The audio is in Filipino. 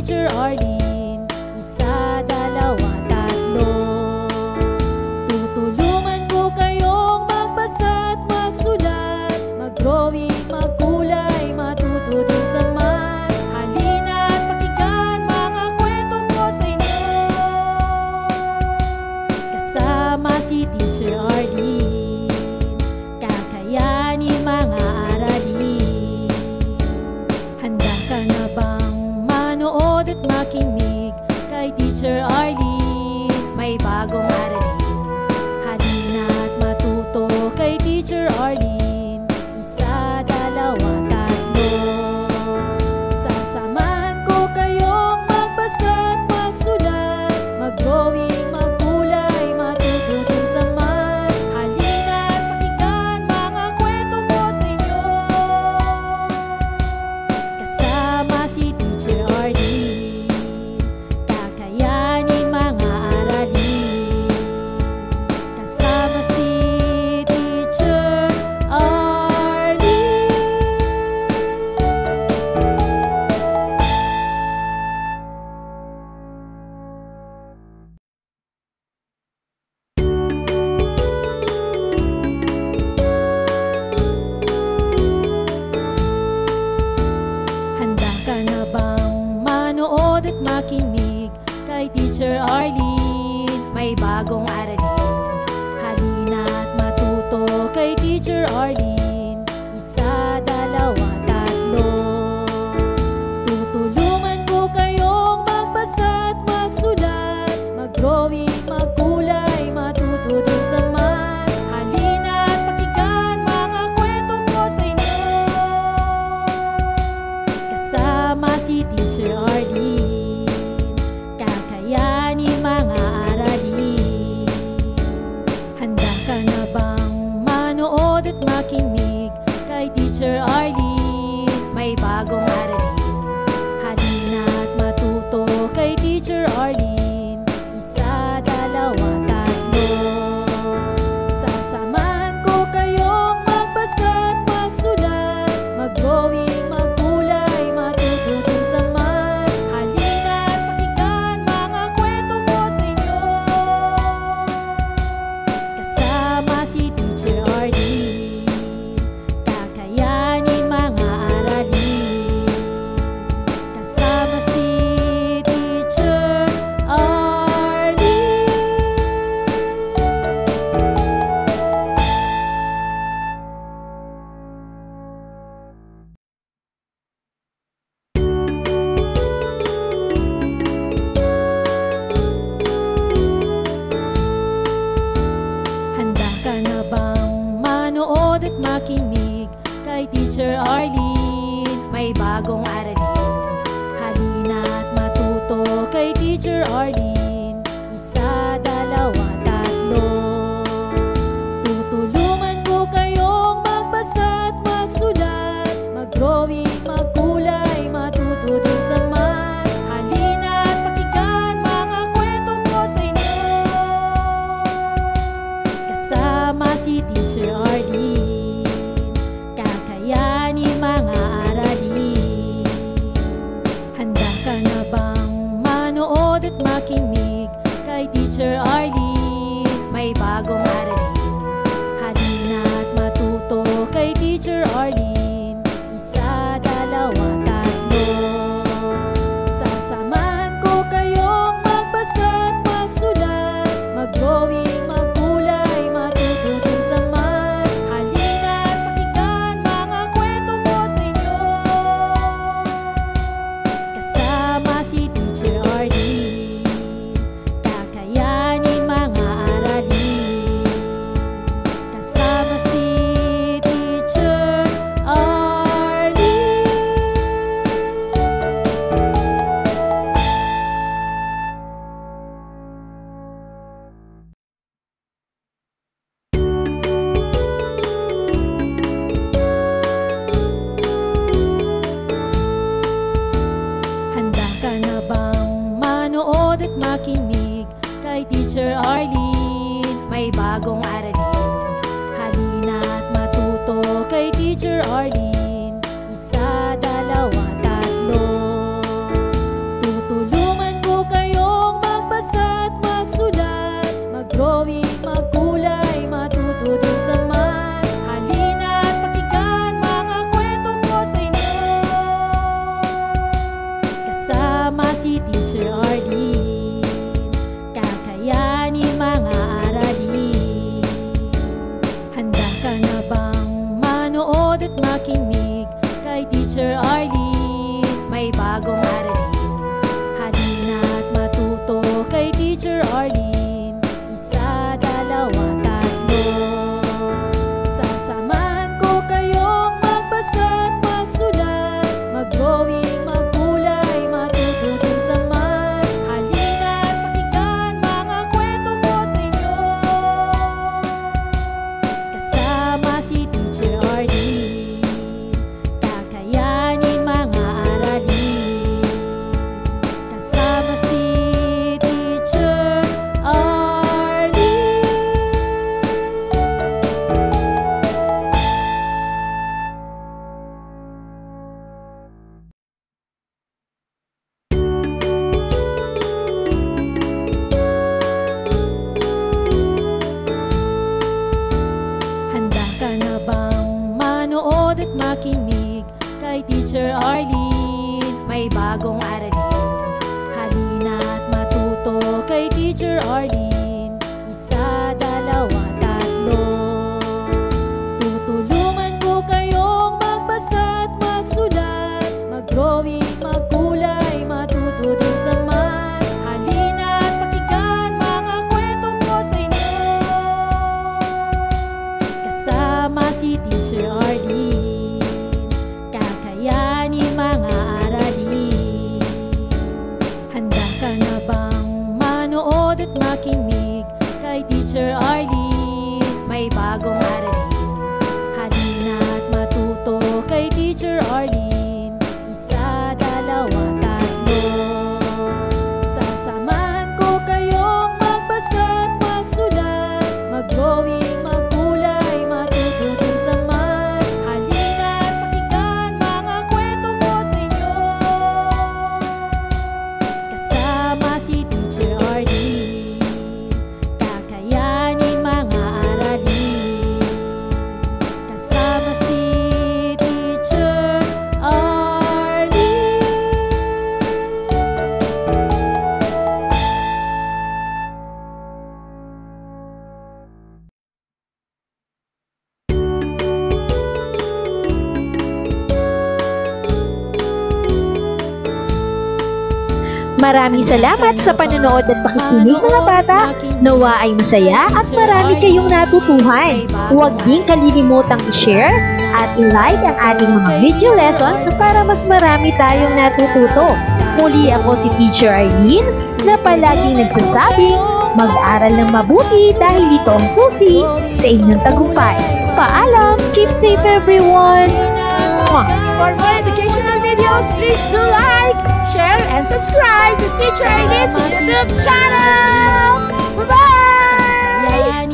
Teacher Arlene. Isa, dalawa, tatlo. Tutulungan ko kayong magbasa at magsulat, mag-drawing, magkulay, matuto din sa math. Halina at pakinggan mga kwento ko sa inyo. Kasama si Teacher Arlene, kakayanin mga aralin. Handa ka na bang manood at makinig kay Teacher Arlene? May bagong aralin. Halina at matuto kay Teacher Arlene. Isa, dalawa, tatlo. Sasamahan ko kayong magbasa at magsulat, mag-drawing, magkulay, matuto din sa math. Halina at pakinggan mga kwento ko sa inyo. Kasama si Teacher Arlene, kakayanin mga aralin. Kasama si Teacher Arlene. Handa ka na bang manood at makinig kay Teacher Arlene? May bagong aralin. Halina at matuto kay Teacher Arlene. Isa, dalawa, tatlo. Tutulungan ko kayong magbasa at magsulat, mag-drawing, magkulay, matuto din sa math. Halina at pakinggan mga kwento ko sa inyo. Kasama si Teacher Arlene, kakayanin mga aralin. Handa ka na bang manood at makinig kay Teacher Arlene? May bagong aralin. Halina at matuto kay Teacher Arlene. Isa, dalawa, tatlo. Sasamahan ko kayong magbasa at magsulat, mag-drawing, magkulay, matuto din sa math. Halina at pakinggan mga kwento ko sa inyo. Kasama si Teacher Arlene, kakayanin mga aralin. Kasama si Teacher Arlene. Handa ka na bang manood at makinig kay Teacher Arlene? May bagong aralin. Halina at matuto kay Teacher Arlene. Isa, dalawa, tatlo. Tutulungan ko kayong magbasa at magsulat, mag-drawing, magkulay, matuto din sa math. Halina at pakinggan mga kwento ko sa inyo. Kasama si Teacher Arlene, kakayanin mga aralin. Handa ka na bang manood at makinig kay Teacher Arlene? May bagong aralin. Halina at matuto kay Teacher Arlene. Isa, dalawa, tatlo. Sasamahan ko kayong magbasa at magsulat, mag-drawing, magkulay, matuto din sa math. Halina at pakinggan mga kwento ko sa inyo. Kasama si Teacher Arlene, kakayanin mga aralin. Kasama si Teacher Arlene. Handa ka na bang manood at makinig kay Teacher Arlene? May bagong aralin. Halina at matuto kay Teacher Arlene. Isa, dalawa, tatlo. manood at makinig kay Teacher Arlene. May bagong aralin, halina't matuto kay Teacher Arlene. Isa, dalawa, tatlo. Sasamahan ko kayong magbasa at magsulat, mag-drawing, magkulay, matuto din sa math. Halina't pakinggan mga kwento ko sa inyo, kasama si Teacher Arlene. Kakayanin mga aralin, kasama si Teacher Arlene. Handa ka na bang manood at makinig kay Teacher Arlene? May bagong aralin, halina't matuto kay Teacher Arlene. Isa, dalawa, tatlo. Tutulungan ko kayong magbasa at magsulat, mag-drawing, magkulay, matuto din sa math. Halina't pakinggan mga kwento ko sa inyo, kasama si Teacher Arlene. Kakayanin mga aralin. Handa ka na bang manood at makinig kay Teacher Arlene? May bagong aralin, halina't matuto kay Teacher Arlene. Isa, dalawa, tatlo. Sasamahan ko kayong magbasa at magsulat, mag-drawing, magkulay, matuto din sa math. Halina't pakinggan mga kwento ko sa inyo, kasama si Teacher Arlene. Kakayanin mga aralin, kasama si Teacher Arlene. Maraming salamat sa panonood at pakikinig mga bata. Nawa ay masaya at marami kayong natutuhan. Huwag din kalilimutang i-share at i-like ang ating mga video lessons para mas marami tayong natututo. Muli ako si Teacher Arlene na palaging nagsasabing mag-aral ng mabuti dahil ito ang susi sa inyong tagumpay. Paalam! Keep safe everyone! For more educational videos, please do like, share, and subscribe to Teacher Arlene's YouTube channel. Bye-bye!